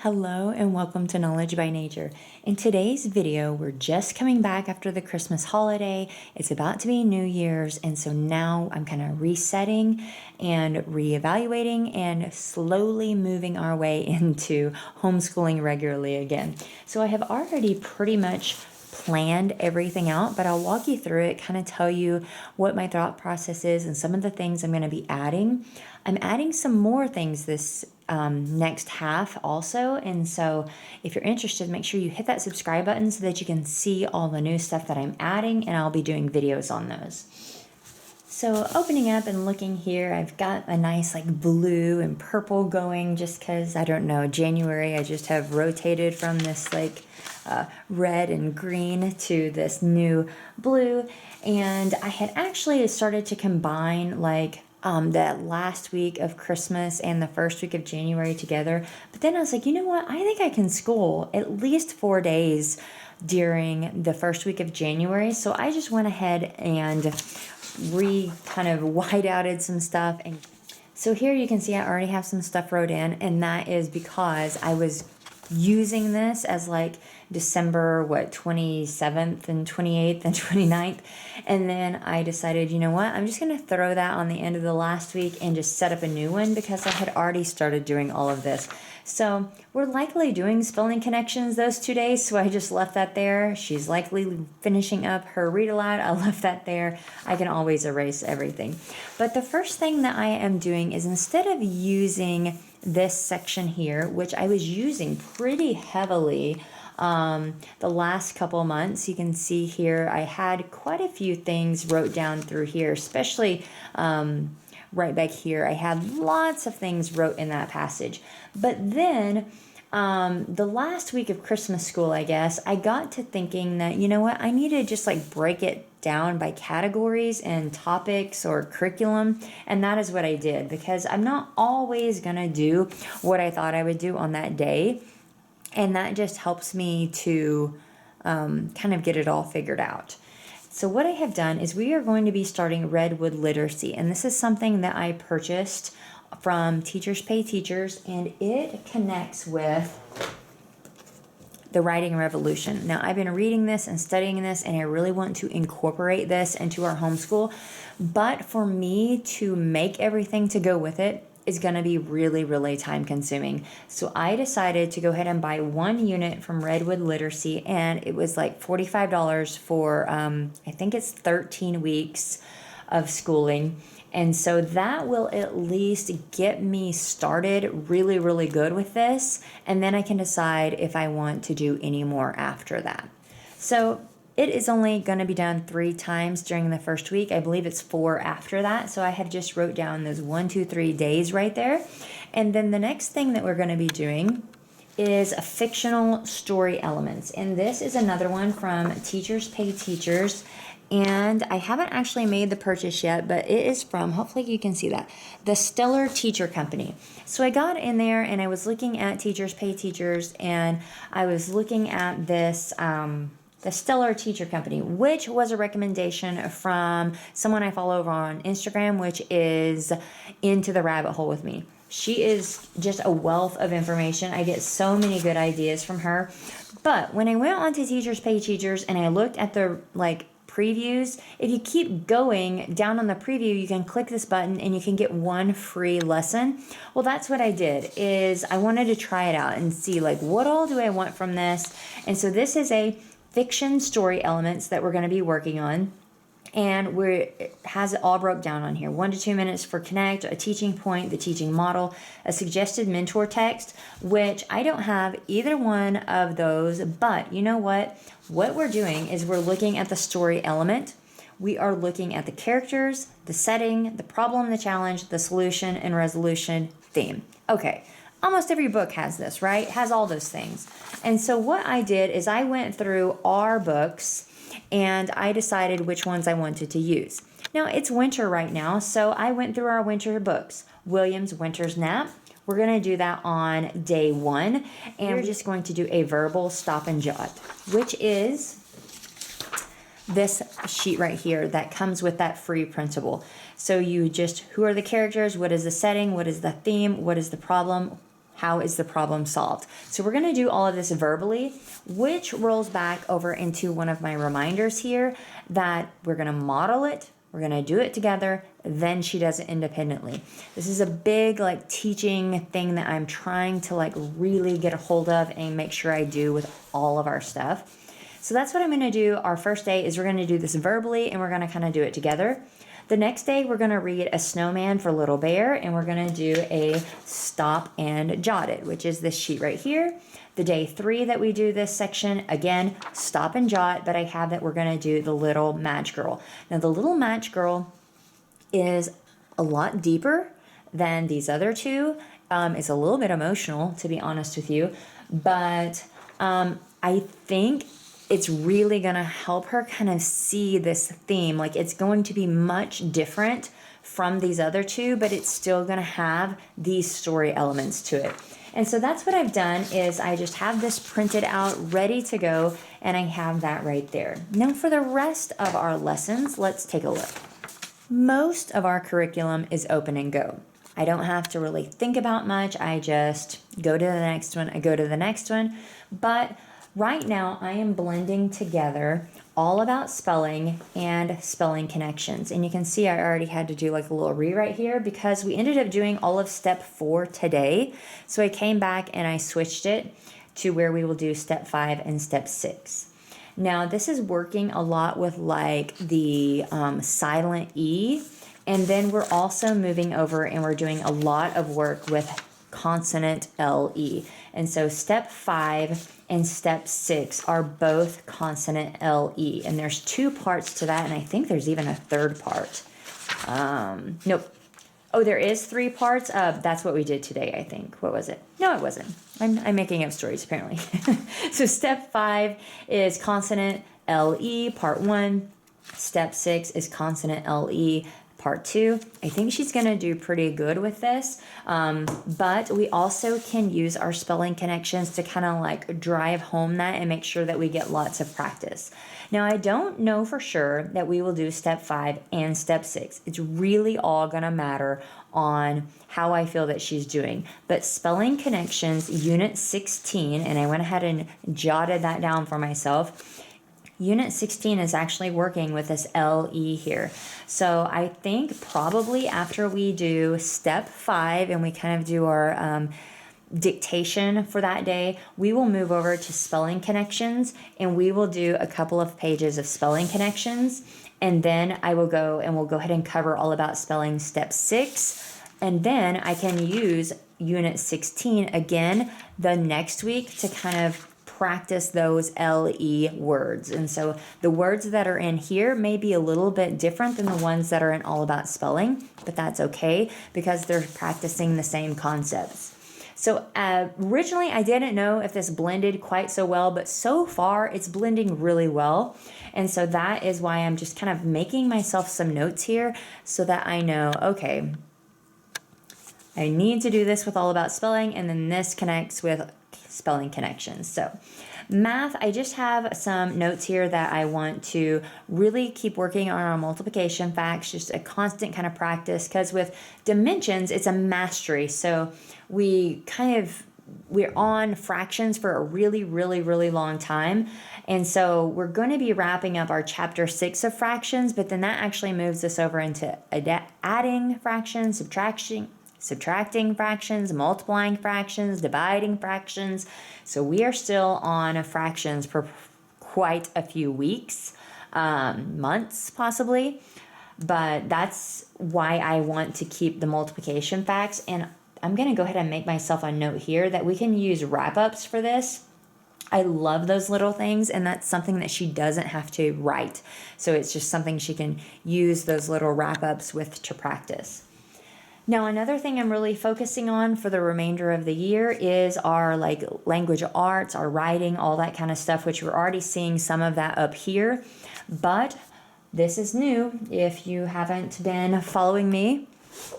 Hello and welcome to Knowledge by Nature. In today's video, we're just coming back after the Christmas holiday. It's about to be New Year's, and so now I'm kind of resetting and reevaluating and slowly moving our way into homeschooling regularly again. So I have already pretty much planned everything out, but I'll walk you through it, kind of tell you what my thought process is and some of the things I'm going to be adding. I'm adding some more things this next half also, and so if you're interested, make sure you hit that subscribe button so that you can see all the new stuff that I'm adding, and I'll be doing videos on those. So opening up and looking here, I've got a nice like blue and purple going just because, I don't know, January I just have rotated from this like red and green to this new blue. And I had actually started to combine like that last week of Christmas and the first week of January together. But then I was like, you know what? I think I can school at least 4 days during the first week of January. So I just went ahead and kind of white outed some stuff. And so here you can see I already have some stuff wrote in, and that is because I was using this as like December 27th and 28th and 29th, and then I decided, you know what, I'm just going to throw that on the end of the last week and just set up a new one because I had already started doing all of this. So we're likely doing spelling connections those 2 days, so I just left that there. She's likely finishing up her read aloud. I left that there. I can always erase everything. But the first thing that I am doing is, instead of using this section here, which I was using pretty heavily the last couple months, you can see here I had quite a few things wrote down through here, especially right back here. I had lots of things wrote in that passage. But then the last week of Christmas school, I guess, I got to thinking that, you know what, I need to just like break it down by categories and topics or curriculum. And that is what I did, because I'm not always going to do what I thought I would do on that day. And that just helps me to kind of get it all figured out. So what I have done is we are going to be starting Redwood Literacy. And this is something that I purchased from Teachers Pay Teachers, and it connects with the Writing Revolution. Now, I've been reading this and studying this, and I really want to incorporate this into our homeschool. But for me to make everything to go with it is going to be really, really time consuming. So I decided to go ahead and buy one unit from Redwood Literacy, and it was like $45 for, I think it's 13 weeks of schooling. And so that will at least get me started really, really good with this. And then I can decide if I want to do any more after that. So it is only going to be done 3 times during the first week. I believe it's 4 after that. So I had just wrote down those 1, 2, 3 days right there. And then the next thing that we're going to be doing is a fictional story elements. And this is another one from Teachers Pay Teachers. And I haven't actually made the purchase yet, but it is from, hopefully you can see that, the Stellar Teacher Company. So I got in there and I was looking at Teachers Pay Teachers, and I was looking at this, the Stellar Teacher Company, which was a recommendation from someone I follow over on Instagram, which is Into the Rabbit Hole with Me. She is just a wealth of information. I get so many good ideas from her. But when I went on to Teachers Pay Teachers and I looked at the previews, if you keep going down on the preview, you can click this button and you can get 1 free lesson. Well, that's what I did, is I wanted to try it out and see like what all do I want from this. And so this is a fiction story elements that we're going to be working on. And it has it all broke down on here. 1 to 2 minutes for connect, a teaching point, the teaching model, a suggested mentor text, which I don't have either one of those. But you know what? What we're doing is we're looking at the story element. We are looking at the characters, the setting, the problem, the challenge, the solution, and resolution theme. Okay. Almost every book has this, right? It has all those things. And so what I did is I went through our books and I decided which ones I wanted to use. Now, it's winter right now, so I went through our winter books. William's Winter's Nap. We're going to do that on day 1, and we're just going to do a verbal stop and jot, which is this sheet right here that comes with that free printable. So you just, who are the characters? What is the setting? What is the theme? What is the problem? How is the problem solved? So we're going to do all of this verbally, which rolls back over into one of my reminders here that we're going to model it, we're going to do it together, then she does it independently. This is a big like teaching thing that I'm trying to like really get a hold of and make sure I do with all of our stuff. So that's what I'm going to do. Our first day is we're going to do this verbally and we're going to kind of do it together. The next day, we're going to read A Snowman for Little Bear, and we're going to do a stop and jot it, which is this sheet right here. The day 3 that we do this section, again, stop and jot, but I have that we're going to do the Little Match Girl. Now, the Little Match Girl is a lot deeper than these other two. It's a little bit emotional, to be honest with you, but I think it's really going to help her kind of see this theme. Like it's going to be much different from these other two, but it's still going to have these story elements to it. And so that's what I've done is I just have this printed out ready to go, and I have that right there. Now for the rest of our lessons, let's take a look. Most of our curriculum is open and go. I don't have to really think about much. I just go to the next one. I go to the next one. But right now, I am blending together all about spelling and spelling connections. And you can see I already had to do like a little rewrite here because we ended up doing all of step 4 today. So I came back and I switched it to where we will do step 5 and step 6. Now, this is working a lot with like the silent E. And then we're also moving over and we're doing a lot of work with consonant LE. And so step 5 and step 6 are both consonant LE. And there's 2 parts to that, and I think there's even a 3rd part. Nope. Oh, there is 3 parts. That's what we did today, I think. What was it? No, it wasn't. I'm making up stories, apparently. So step 5 is consonant LE, part 1. Step 6 is consonant LE, part 2. I think she's going to do pretty good with this, but we also can use our spelling connections to kind of like drive home that and make sure that we get lots of practice. Now, I don't know for sure that we will do step 5 and step 6. It's really all going to matter on how I feel that she's doing. But spelling connections, unit 16, and I went ahead and jotted that down for myself. Unit 16 is actually working with this LE here. So I think probably after we do step 5 and we kind of do our dictation for that day, we will move over to spelling connections and we will do a couple of pages of spelling connections. And then I will go and we'll go ahead and cover all about spelling step 6. And then I can use unit 16 again the next week to kind of practice those LE words. And so the words that are in here may be a little bit different than the ones that are in All About Spelling, but that's okay because they're practicing the same concepts. So originally I didn't know if this blended quite so well, but so far it's blending really well. And so that is why I'm just kind of making myself some notes here so that I know, okay, I need to do this with All About Spelling, and then this connects with spelling connections. So math, I just have some notes here that I want to really keep working on our multiplication facts, just a constant kind of practice, because with dimensions, it's a mastery. So we're on fractions for a really, really, really long time. And so we're going to be wrapping up our chapter 6 of fractions, but then that actually moves us over into adding fractions, subtracting fractions, multiplying fractions, dividing fractions. So we are still on fractions for quite a few weeks, months possibly. But that's why I want to keep the multiplication facts. And I'm going to go ahead and make myself a note here that we can use wrap-ups for this. I love those little things, and that's something that she doesn't have to write. So it's just something she can use those little wrap-ups with to practice. Now, another thing I'm really focusing on for the remainder of the year is our like language arts, our writing, all that kind of stuff, which we're already seeing some of that up here. But this is new. If you haven't been following me,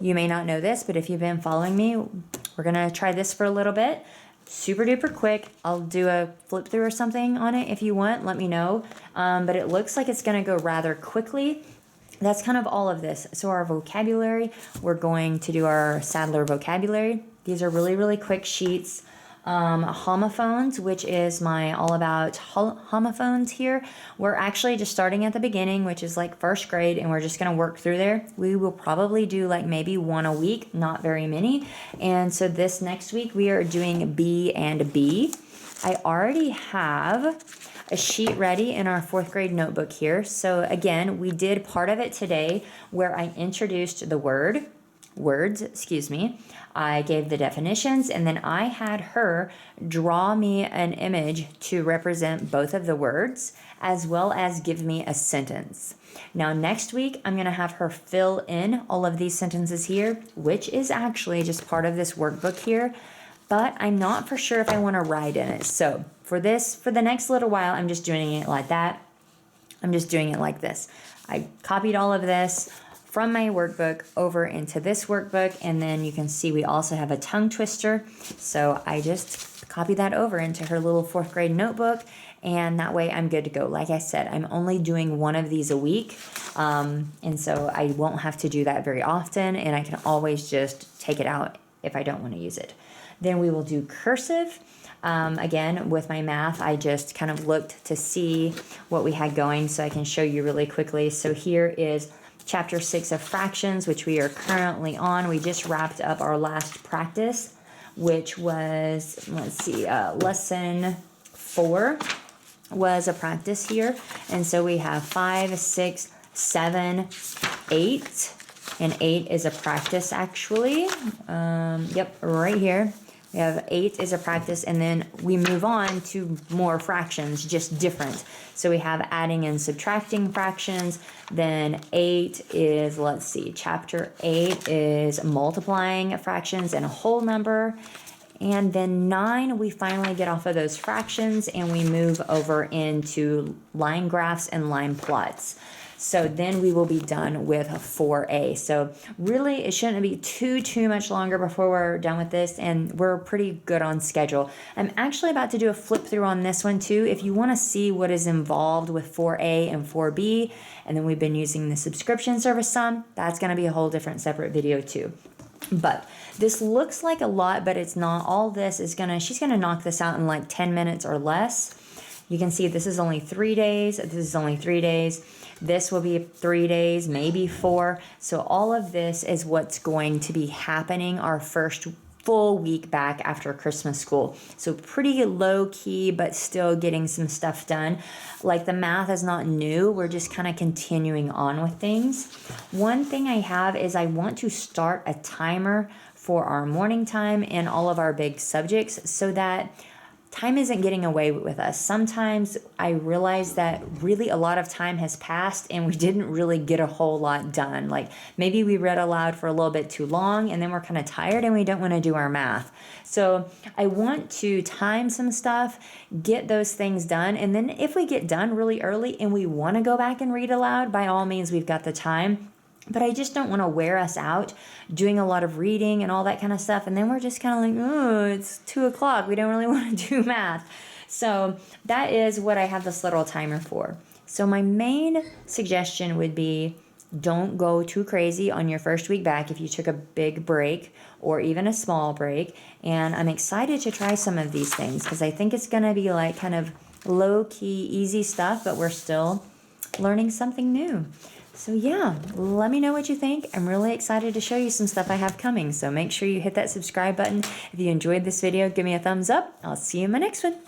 you may not know this, but if you've been following me, we're going to try this for a little bit. Super duper quick. I'll do a flip through or something on it if you want. Let me know. But it looks like it's going to go rather quickly. That's kind of all of this. So our vocabulary, we're going to do our Sadler vocabulary. These are really, really quick sheets. Homophones, which is my all about homophones here. We're actually just starting at the beginning, which is like first grade, and we're just going to work through there. We will probably do like maybe one a week, not very many. And so this next week we are doing B and B. I already have a sheet ready in our 4th grade notebook here. So again, we did part of it today where I introduced the words, excuse me. I gave the definitions, and then I had her draw me an image to represent both of the words, as well as give me a sentence. Now next week, I'm gonna have her fill in all of these sentences here, which is actually just part of this workbook here, but I'm not for sure if I wanna write in it. So for the next little while, I'm just doing it like that. I'm just doing it like this. I copied all of this from my workbook over into this workbook, and then you can see we also have a tongue twister. So I just copy that over into her little 4th grade notebook, and that way I'm good to go. Like I said, I'm only doing one of these a week, and so I won't have to do that very often, and I can always just take it out if I don't want to use it. Then we will do cursive. Again, with my math, I just kind of looked to see what we had going so I can show you really quickly. So here is Chapter 6 of fractions, which we are currently on. We just wrapped up our last practice, which was, let's see, lesson 4 was a practice here. And so we have 5, 6, 7, 8, and 8 is a practice actually. Yep, right here. We have 8 is a practice, and then we move on to more fractions, just different. So we have adding and subtracting fractions. Then 8 is, let's see, chapter 8 is multiplying fractions and a whole number. And then 9, we finally get off of those fractions and we move over into line graphs and line plots. So then we will be done with 4A. So really, it shouldn't be too much longer before we're done with this, and we're pretty good on schedule. I'm actually about to do a flip through on this one too. If you want to see what is involved with 4A and 4B, and then we've been using the subscription service some, that's going to be a whole different separate video too. But this looks like a lot, but it's not. All this is she's gonna knock this out in like 10 minutes or less. You can see this is only 3 days. This is only 3 days. This will be 3 days, maybe 4. So all of this is what's going to be happening our first full week back after Christmas school. So pretty low key, but still getting some stuff done. Like the math is not new. We're just kind of continuing on with things. One thing I have is I want to start a timer for our morning time and all of our big subjects so that time isn't getting away with us. Sometimes I realize that really a lot of time has passed and we didn't really get a whole lot done. Like maybe we read aloud for a little bit too long and then we're kind of tired and we don't want to do our math. So I want to time some stuff, get those things done. And then if we get done really early and we want to go back and read aloud, by all means, we've got the time. But I just don't want to wear us out doing a lot of reading and all that kind of stuff. And then we're just kind of like, oh, it's 2 o'clock. We don't really want to do math. So that is what I have this little timer for. So my main suggestion would be don't go too crazy on your first week back if you took a big break or even a small break. And I'm excited to try some of these things because I think it's going to be like kind of low-key, easy stuff, but we're still learning something new. So yeah, let me know what you think. I'm really excited to show you some stuff I have coming. So make sure you hit that subscribe button. If you enjoyed this video, give me a thumbs up. I'll see you in my next one.